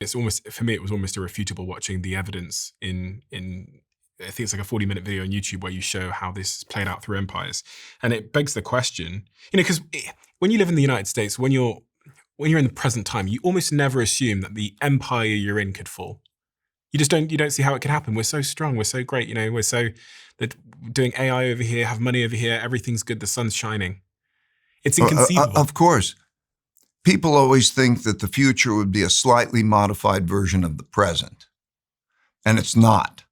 It's almost, for me, it was almost irrefutable watching the evidence in I think it's like a 40-minute video on YouTube where you show how this is played out through empires. And it begs the question, because when you live in the United States, when you're in the present time, you almost never assume that the empire you're in could fall. You don't see how it could happen. We're so strong, we're so great, we're so that doing AI over here, have money over here, everything's good, the sun's shining. It's inconceivable. Of course. People always think that the future would be a slightly modified version of the present, and it's not.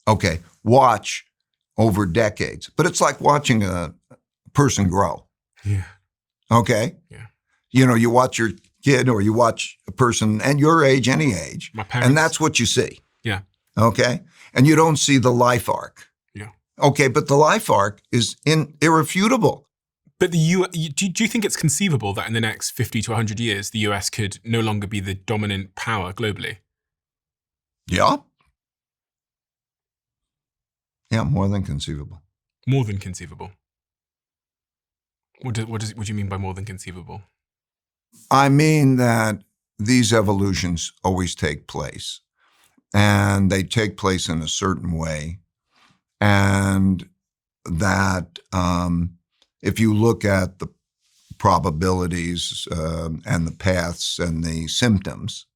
Okay, watch over decades, but it's like watching a person grow. Yeah. Okay? Yeah. You watch your kid or you watch a person and your age, any age, My parents. and that's what you see. Yeah. Okay? And you don't see the life arc. Yeah. Okay, but the life arc is irrefutable. But do you think it's conceivable that in the next 50 to 100 years, the US could no longer be the dominant power globally? Yeah. Yeah, more than conceivable. More than conceivable. What do you mean by more than conceivable? I mean that these evolutions always take place, and they take place in a certain way, and that if you look at the probabilities and the paths and the symptoms,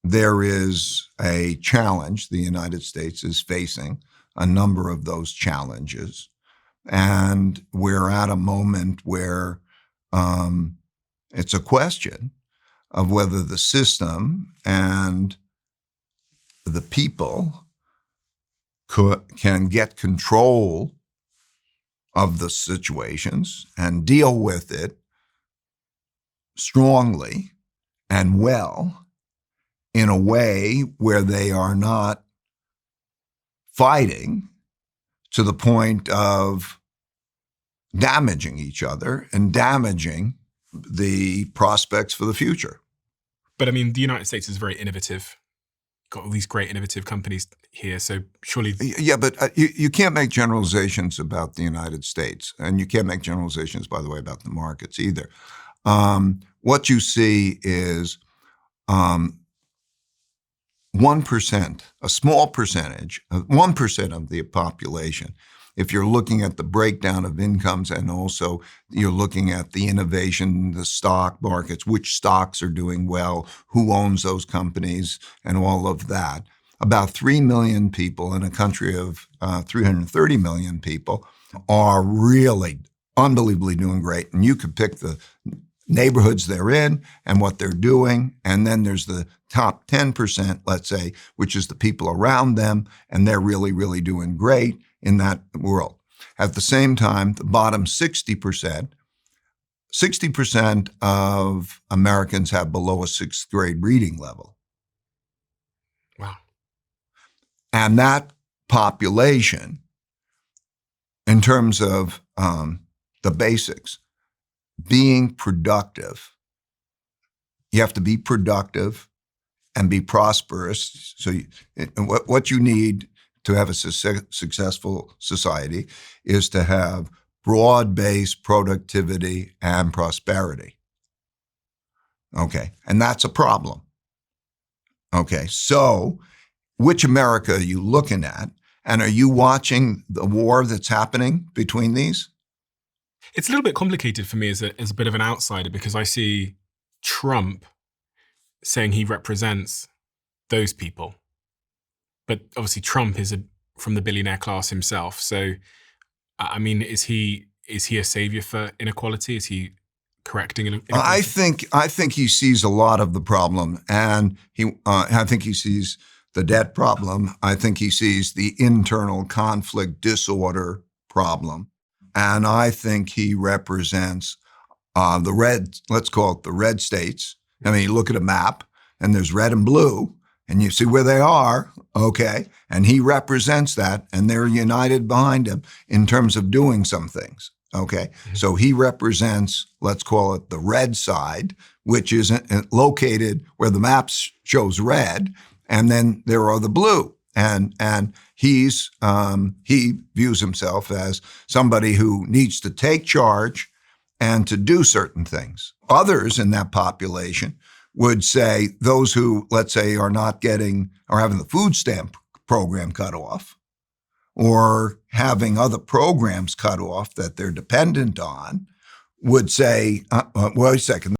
there is a challenge. The United States is facing a number of those challenges. And we're at a moment where it's a question of whether the system and the people can get control of the situations and deal with it strongly and well in a way where they are not fighting to the point of damaging each other and damaging the prospects for the future. But I mean, the United States is very innovative. Got all these great innovative companies here, so surely... Yeah, but you can't make generalizations about the United States, and you can't make generalizations, by the way, about the markets either. What you see is 1%, a small percentage, 1% of the population. If you're looking at the breakdown of incomes and also you're looking at the innovation, the stock markets, which stocks are doing well, who owns those companies, and all of that, about 3 million people in a country of 330 million people are really unbelievably doing great. And you could pick the neighborhoods they're in and what they're doing. And then there's the top 10%, let's say, which is the people around them, and they're really, really doing great in that world. At the same time, the bottom 60% of Americans have below a sixth grade reading level. Wow. And that population, in terms of the basics, being productive, you have to be productive and be prosperous. So what you need to have a successful society is to have broad-based productivity and prosperity. Okay, and that's a problem. Okay, so which America are you looking at? And are you watching the war that's happening between these? It's a little bit complicated for me as a bit of an outsider, because I see Trump saying he represents those people. But obviously Trump is from the billionaire class himself. So, I mean, is he a savior for inequality? Is he correcting inequality? I think he sees a lot of the problem, and I think he sees the debt problem. I think he sees the internal conflict disorder problem, and I think he represents the red. Let's call it the red states. I mean, you look at a map, and there's red and blue. And you see where they are, okay? And he represents that, and they're united behind him in terms of doing some things, okay? Mm-hmm. So he represents, let's call it the red side, which is located where the map shows red, and then there are the blue. And he views himself as somebody who needs to take charge and to do certain things. Others in that population would say those who, let's say, are not getting or having the food stamp program cut off or having other programs cut off that they're dependent on would say, wait a second,